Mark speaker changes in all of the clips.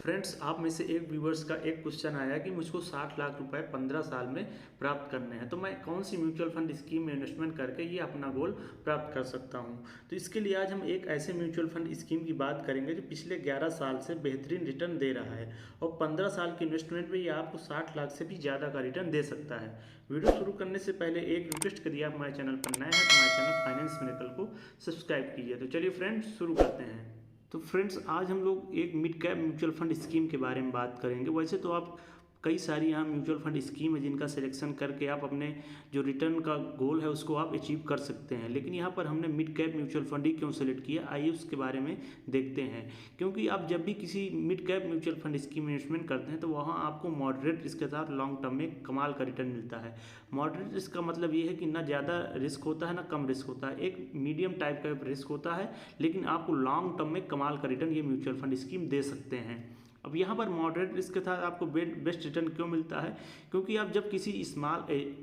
Speaker 1: Friends, आप में से एक व्यूवर्स का एक क्वेश्चन आया कि मुझको 60 लाख रुपए 15 साल में प्राप्त करने हैं, तो मैं कौन सी म्यूचुअल फंड स्कीम में इन्वेस्टमेंट करके ये अपना गोल प्राप्त कर सकता हूं। तो इसके लिए आज हम एक ऐसे म्यूचुअल फंड स्कीम की बात करेंगे जो पिछले 11 साल से बेहतरीन रिटर्न दे रहा है और 15 साल की इन्वेस्टमेंट में ये आपको 60 लाख से भी ज़्यादा का रिटर्न दे सकता है। वीडियो शुरू करने से पहले एक रिक्वेस्ट करिए, आप हमारे चैनल पर नए हैं तो हमारे चैनल फाइनेंस मिरेकल को सब्सक्राइब कीजिए। तो चलिए फ्रेंड्स, शुरू करते हैं। तो फ्रेंड्स, आज हम लोग एक mid cap mutual fund scheme के बारे में बात करेंगे। वैसे तो आप कई सारी यहाँ म्यूचुअल फंड स्कीम है जिनका सिलेक्शन करके आप अपने जो रिटर्न का गोल है उसको आप अचीव कर सकते हैं, लेकिन यहाँ पर हमने मिड कैप म्यूचुअल फंड ही क्यों सेलेक्ट किया, आइए उसके बारे में देखते हैं। क्योंकि आप जब भी किसी mid cap mutual fund scheme में इन्वेस्टमेंट करते हैं तो वहाँ आपको मॉडरेट रिस्क के साथ लॉन्ग टर्म में कमाल का रिटर्न मिलता है। मॉडरेट रिस्क का मतलब ये है कि ना ज़्यादा रिस्क होता है ना कम रिस्क होता है, एक मीडियम टाइप का रिस्क होता है, लेकिन आपको लॉन्ग टर्म में कमाल का रिटर्न ये म्यूचुअल फंड स्कीम दे सकते हैं। अब यहाँ पर मॉडरेट रिस्क के साथ आपको बेस्ट रिटर्न क्यों मिलता है, क्योंकि आप जब किसी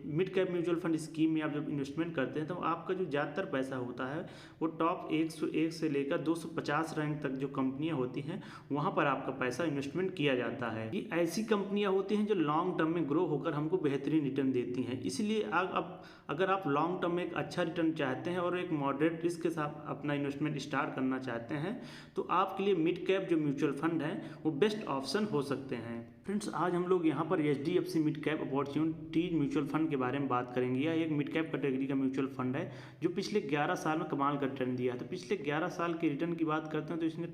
Speaker 1: mid cap mutual fund scheme में आप जब इन्वेस्टमेंट करते हैं तो आपका जो ज़्यादातर पैसा होता है वो टॉप 101 से लेकर 250 रैंक तक जो कंपनियां होती हैं वहाँ पर आपका पैसा इन्वेस्टमेंट किया जाता है। ये ऐसी कंपनियां होती हैं जो लॉन्ग टर्म में ग्रो होकर हमको बेहतरीन रिटर्न देती हैं। इसलिए अब अगर आप लॉन्ग टर्म में एक अच्छा रिटर्न चाहते हैं और एक मॉडरेट रिस्क के साथ अपना इन्वेस्टमेंट स्टार्ट करना चाहते हैं तो आपके लिए मिड कैप जो म्यूचुअल फंड है वो बेस्ट ऑप्शन हो सकते हैं। फ्रेंड्स, आज हम लोग यहाँ पर HDFC mid cap opportunity mutual fund के बारे में बात करेंगे। यह एक मिड कैप कैटेगरी का म्यूचुअल फंड है जो पिछले 11 साल में कमाल का रिटर्न दिया है। तो पिछले 11 साल के रिटर्न की बात करते हैं तो इसने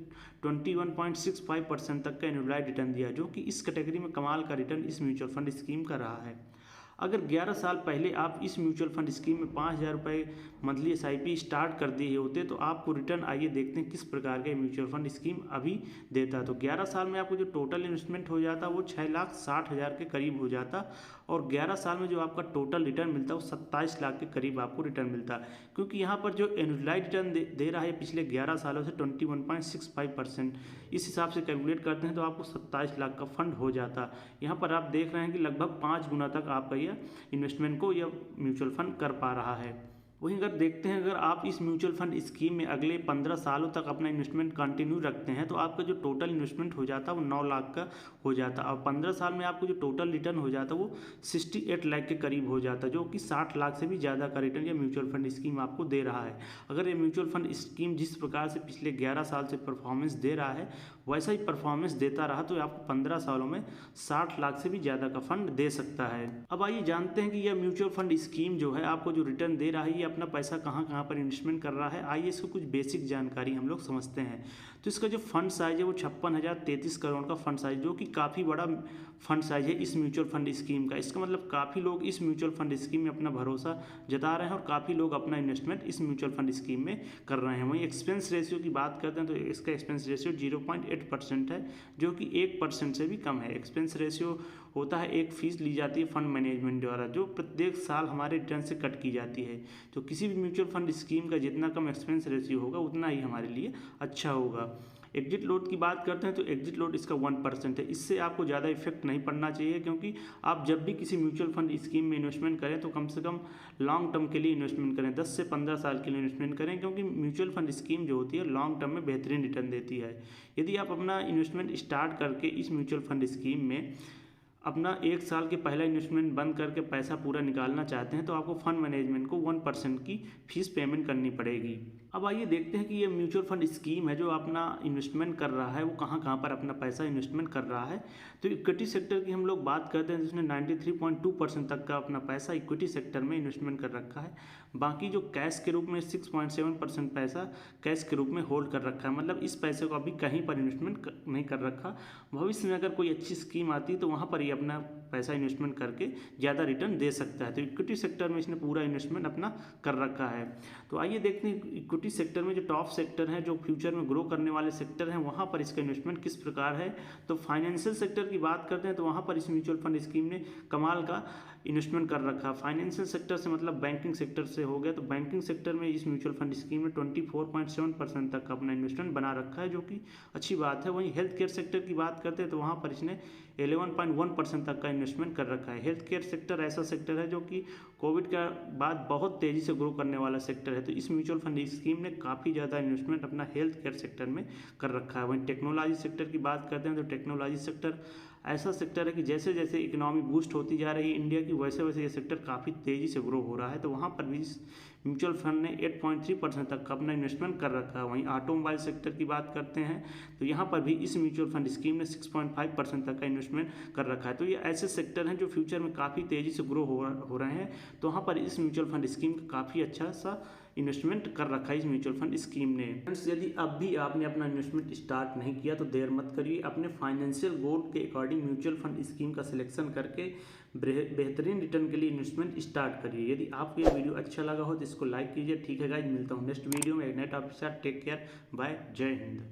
Speaker 1: 21.65% तक का एनुअलाइज्ड रिटर्न दिया, जो कि इस कैटेगरी में कमाल का रिटर्न इस म्यूचुअल फंड स्कीम का रहा है। अगर 11 साल पहले आप इस म्यूचुअल फंड स्कीम में 5,000 रुपये मंथली SIP स्टार्ट कर दिए होते तो आपको रिटर्न आइए देखते हैं किस प्रकार का म्यूचुअल फंड स्कीम अभी देता है। तो 11 साल में आपको जो टोटल इन्वेस्टमेंट हो जाता वो 6,60,000 के करीब हो जाता और 11 साल में जो आपका टोटल रिटर्न मिलता है वो 27 लाख के करीब आपको रिटर्न मिलता है। क्योंकि यहाँ पर जो एनुअलाइज्ड रिटर्न दे रहा है पिछले 11 सालों से 21.65%, इस हिसाब से कैलकुलेट करते हैं तो आपको 27 लाख का फंड हो जाता। यहाँ पर आप देख रहे हैं कि लगभग 5 गुना तक आपका यह इन्वेस्टमेंट को यह म्यूचुअल फंड कर पा रहा है। वहीं अगर देखते हैं, अगर आप इस म्यूचुअल फंड स्कीम में अगले 15 सालों तक अपना इन्वेस्टमेंट कंटिन्यू रखते हैं तो आपका जो टोटल इन्वेस्टमेंट हो जाता है वो 9 लाख का हो जाता है और 15 साल में आपको जो टोटल रिटर्न हो जाता है वो 68 लाख के करीब हो जाता है, जो कि 60 लाख से भी ज़्यादा का रिटर्न यह म्यूचुअल फंड स्कीम आपको दे रहा है। अगर ये म्यूचुअल फंड स्कीम जिस प्रकार से पिछले 11 साल से परफॉर्मेंस दे रहा है वैसा ही परफॉर्मेंस देता रहा तो आपको 15 सालों में 60 लाख से भी ज़्यादा का फंड दे सकता है। अब आइए जानते हैं कि यह म्यूचुअल फंड स्कीम जो है आपको जो रिटर्न दे रहा है ये अपना पैसा कहाँ कहाँ पर इन्वेस्टमेंट कर रहा है। आइए इसको कुछ बेसिक जानकारी हम लोग समझते हैं। तो इसका जो फंड साइज है वो 56,033 करोड़ का फंड साइज, जो कि काफ़ी बड़ा फंड साइज है इस म्यूचुअल फंड स्कीम का। इसका मतलब काफ़ी लोग इस म्यूचुअल फंड स्कीम में अपना भरोसा जता रहे हैं और काफ़ी लोग अपना इन्वेस्टमेंट इस म्यूचुअल फंड स्कीम में कर रहे हैं। वहीं एक्सपेंस रेशियो की बात करते हैं तो इसका एक्सपेंस रेशियो 0.8% है, जो कि 1% से भी कम है। एक्सपेंस रेशियो होता है एक फीस ली जाती है फंड मैनेजमेंट द्वारा जो प्रत्येक साल हमारे रिटर्न से कट की जाती है। तो किसी भी म्यूचुअल फंड स्कीम का जितना कम एक्सपेंस रेशियो होगा उतना ही हमारे लिए अच्छा होगा। एग्जिट लोड की बात करते हैं तो एग्जिट लोड इसका 1% है। इससे आपको ज़्यादा इफेक्ट नहीं पड़ना चाहिए, क्योंकि आप जब भी किसी म्यूचुअल फंड स्कीम में इन्वेस्टमेंट करें तो कम से कम लॉन्ग टर्म के लिए इन्वेस्टमेंट करें, 10 से 15 साल के लिए इन्वेस्टमेंट करें, क्योंकि म्यूचुअल फंड स्कीम जो होती है लॉन्ग टर्म में बेहतरीन रिटर्न देती है। यदि आप अपना इन्वेस्टमेंट स्टार्ट करके इस म्यूचुअल फंड स्कीम में अपना 1 साल के पहला इन्वेस्टमेंट बंद करके पैसा पूरा निकालना चाहते हैं तो आपको फंड मैनेजमेंट को 1% की फीस पेमेंट करनी पड़ेगी। अब आइए देखते हैं कि ये म्यूचुअल फंड स्कीम है जो अपना इन्वेस्टमेंट कर रहा है वो कहाँ कहाँ पर अपना पैसा इन्वेस्टमेंट कर रहा है। तो इक्विटी सेक्टर की हम लोग बात करते हैं जिसने 93.2% तक का अपना पैसा इक्विटी सेक्टर में इन्वेस्टमेंट कर रखा है। बाकी जो कैश के रूप में 6.7% पैसा कैश के रूप में होल्ड कर रखा है, मतलब इस पैसे को अभी कहीं पर इन्वेस्टमेंट नहीं कर रखा। भविष्य में अगर कोई अच्छी स्कीम आती है तो वहाँ पर अपना पैसा इन्वेस्टमेंट करके ज़्यादा रिटर्न दे सकता है। तो इक्विटी सेक्टर में इसने पूरा इन्वेस्टमेंट अपना कर रखा है। तो आइए देखते हैं इक्विटी सेक्टर में जो टॉप सेक्टर है, जो फ्यूचर में ग्रो करने वाले सेक्टर हैं, वहाँ पर इसका इन्वेस्टमेंट किस प्रकार है। तो फाइनेंशियल सेक्टर की बात करते हैं तो वहाँ पर इस म्यूचुअल फंड स्कीम ने कमाल का इन्वेस्टमेंट कर रखा है। फाइनेंशियल सेक्टर से मतलब बैंकिंग सेक्टर से हो गया, तो बैंकिंग सेक्टर में इस म्यूचुअल फंड स्कीम में 24.7% तक अपना इन्वेस्टमेंट बना रखा है, जो कि अच्छी बात है। वहीं हेल्थ केयर सेक्टर की बात करते हैं तो वहाँ पर इसने 11.1% तक का इन्वेस्टमेंट कर रखा है। हेल्थ केयर सेक्टर ऐसा सेक्टर है जो कि कोविड के बाद बहुत तेज़ी से ग्रो करने वाला सेक्टर है, तो इस म्यूचुअल फंड स्कीम ने काफ़ी ज़्यादा इन्वेस्टमेंट अपना हेल्थ केयर सेक्टर में कर रखा है। वहीं टेक्नोलॉजी सेक्टर की बात करते हैं तो टेक्नोलॉजी सेक्टर ऐसा सेक्टर है कि जैसे जैसे इकोनॉमी बूस्ट होती जा रही है इंडिया की, वैसे वैसे ये सेक्टर काफ़ी तेज़ी से ग्रो हो रहा है, तो वहाँ पर भी इस म्यूचुअल फंड ने 8.3% तक का अपना इन्वेस्टमेंट कर रखा है। वहीं ऑटोमोबाइल सेक्टर की बात करते हैं तो यहाँ पर भी इस म्यूचुअल फंड स्कीम ने 6.5% तक का इन्वेस्टमेंट कर रखा है। तो ये ऐसे सेक्टर हैं जो फ्यूचर में काफ़ी तेज़ी से ग्रो हो रहे हैं, तो वहाँ पर इस म्यूचुअल फंड स्कीम का काफ़ी अच्छा सा इन्वेस्टमेंट कर रखा है इस म्यूचुअल फंड स्कीम ने। फ्रेंड्स, यदि अब भी आपने अपना इन्वेस्टमेंट स्टार्ट नहीं किया तो देर मत करिए, अपने फाइनेंशियल गोल के अकॉर्डिंग म्यूचुअल फंड स्कीम का सिलेक्शन करके बेहतरीन रिटर्न के लिए इन्वेस्टमेंट स्टार्ट करिए। यदि आपको ये वीडियो अच्छा लगा हो तो इसको लाइक कीजिए। ठीक है गाइस, मिलता हूँ नेक्स्ट वीडियो में एक नए टॉपिक के साथ। टेक केयर, बाय, जय हिंद।